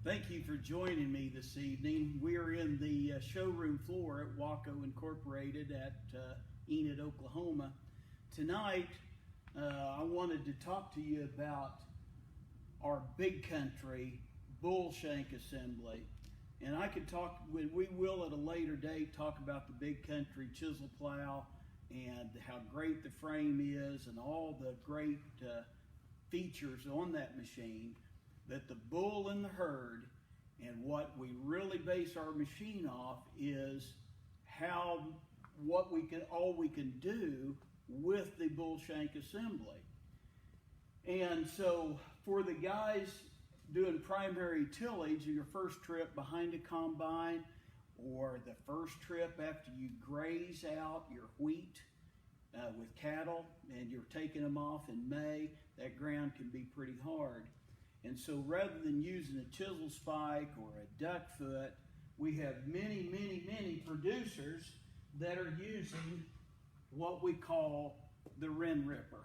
Thank you for joining me this evening. We are in the showroom floor at Waco Incorporated at Enid, Oklahoma. Tonight, I wanted to talk to you about our Big Country bull shank assembly. And I could talk, we will at a later date talk about the Big Country chisel plow and how great the frame is and all the great features on that machine. That the bull in the herd, and what we really base our machine off is all we can do with the bull shank assembly. And so for the guys doing primary tillage, your first trip behind a combine, or the first trip after you graze out your wheat with cattle and you're taking them off in May, that ground can be pretty hard. And so rather than using a chisel spike or a duck foot, we have many producers that are using what we call the Wren Ripper.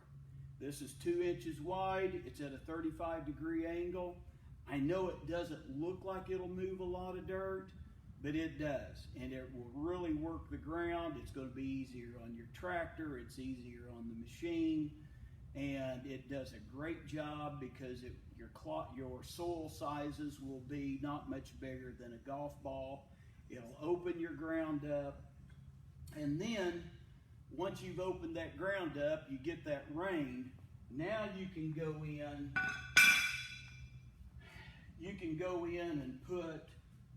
This is 2 inches wide. It's at a 35-degree angle. I know it doesn't look like it'll move a lot of dirt, but it does. And it will really work the ground. It's going to be easier on your tractor. It's easier on the machine. And it does a great job because your soil sizes will be not much bigger than a golf ball. It'll open your ground up, and then once you've opened that ground up, you get that rain. Now you can go in. You can go in and put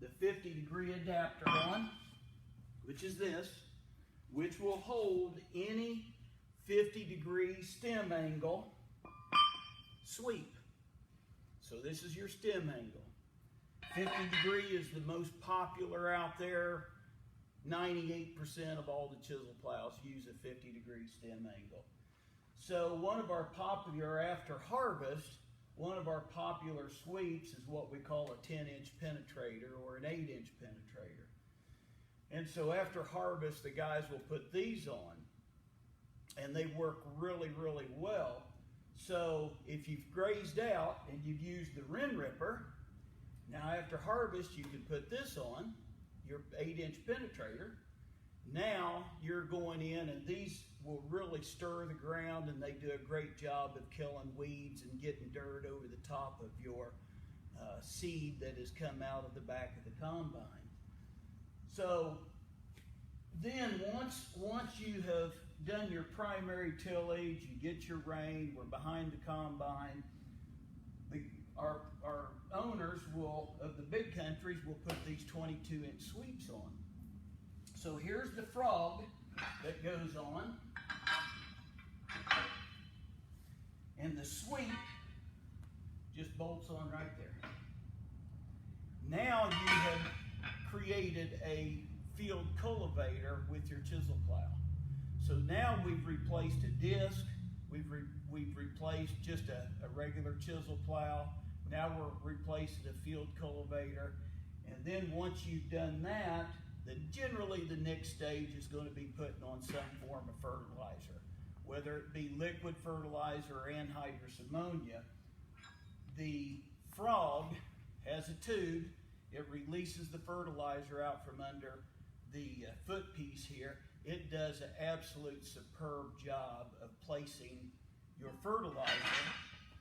the 50-degree adapter on, which is this, which will hold any 50-degree stem angle sweep. So this is your stem angle. 50-degree is the most popular out there. 98% of all the chisel plows use a 50-degree stem angle. So one of our popular, after harvest, one of our popular sweeps is what we call a 10-inch penetrator or an 8-inch penetrator. And so after harvest, the guys will put these on, and they work really well. So if you've grazed out and you've used the Wren Ripper, now after harvest you can put this on, your 8-inch penetrator. Now you're going in, and these will really stir the ground, and they do a great job of killing weeds and getting dirt over the top of your seed that has come out of the back of the combine. So then once you have done your primary tillage, you get your rain, we're behind the combine, our owners of the Big Countries will put these 22-inch sweeps on. So here's the frog that goes on, and the sweep just bolts on right there. Now you have created a field cultivator with your chisel plow. So now we've replaced a disc, we've replaced just a regular chisel plow. Now we're replacing a field cultivator. And then once you've done that, then generally the next stage is going to be putting on some form of fertilizer, whether it be liquid fertilizer or anhydrous ammonia. The frog has a tube. It releases the fertilizer out from under the foot piece here. It does an absolute superb job of placing your fertilizer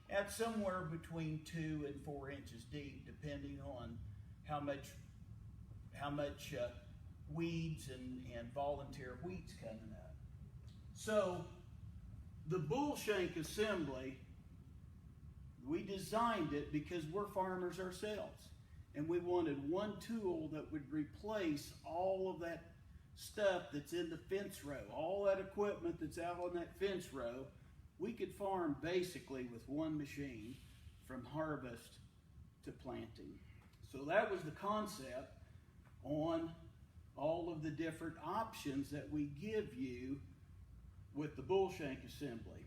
at somewhere between 2 and 4 inches deep, depending on how much weeds and volunteer wheat's coming up. So the bull shank assembly, we designed it because we're farmers ourselves, and we wanted one tool that would replace all of that stuff that's in the fence row, all that equipment that's out on that fence row. We could farm basically with one machine from harvest to planting. So that was the concept on all of the different options that we give you with the bull shank assembly.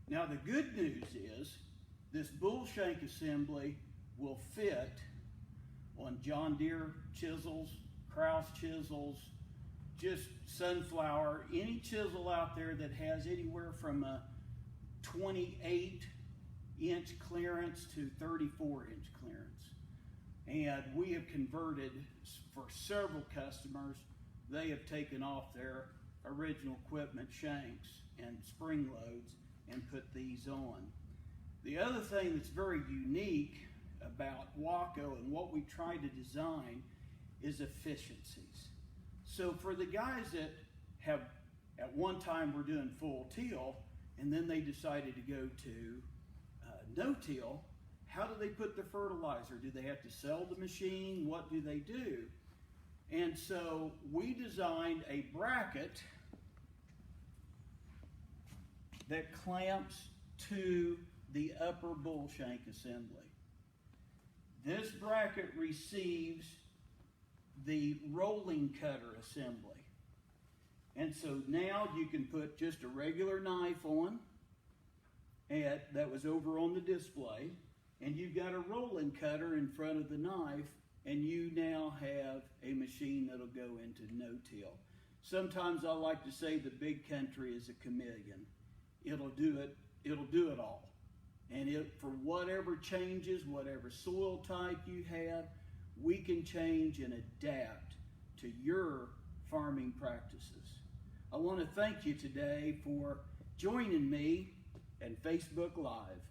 Now the good news is this bull shank assembly will fit on John Deere chisels, Kraus chisels, just sunflower, any chisel out there that has anywhere from a 28-inch clearance to 34-inch clearance. And we have converted for several customers. They have taken off their original equipment, shanks and spring loads, and put these on. The other thing that's very unique about Waco and what we try to design is efficiencies. So for the guys that have, at one time were doing full till, and then they decided to go to no-till, how do they put the fertilizer? Do they have to sell the machine? What do they do? And so we designed a bracket that clamps to the upper bull shank assembly. This bracket receives the rolling cutter assembly. And so now you can put just a regular knife on, and that was over on the display, and you've got a rolling cutter in front of the knife, and you now have a machine that'll go into no-till. Sometimes I like to say the big country is a chameleon. It'll do it all. And for whatever changes, whatever soil type you have, we can change and adapt to your farming practices. I want to thank you today for joining me at Facebook Live.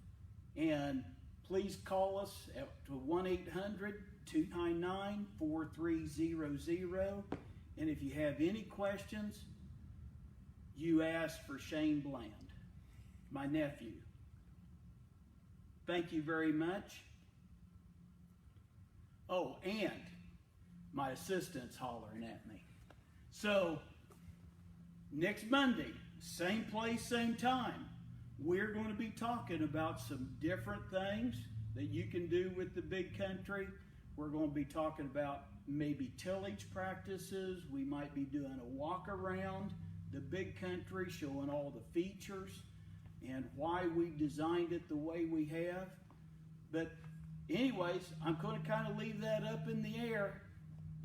And please call us to 1-800-299-4300. And if you have any questions, you ask for Shane Bland, my nephew. Thank you very much. Oh, and my assistant's hollering at me. So, next Monday, same place, same time, we're going to be talking about some different things that you can do with the big country. We're going to be talking about maybe tillage practices. We might be doing a walk around the big country, showing all the features and why we designed it the way we have. But anyways, I'm going to kind of leave that up in the air.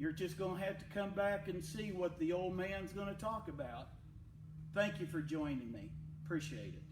You're just going to have to come back and see what the old man's going to talk about. Thank you for joining me. Appreciate it.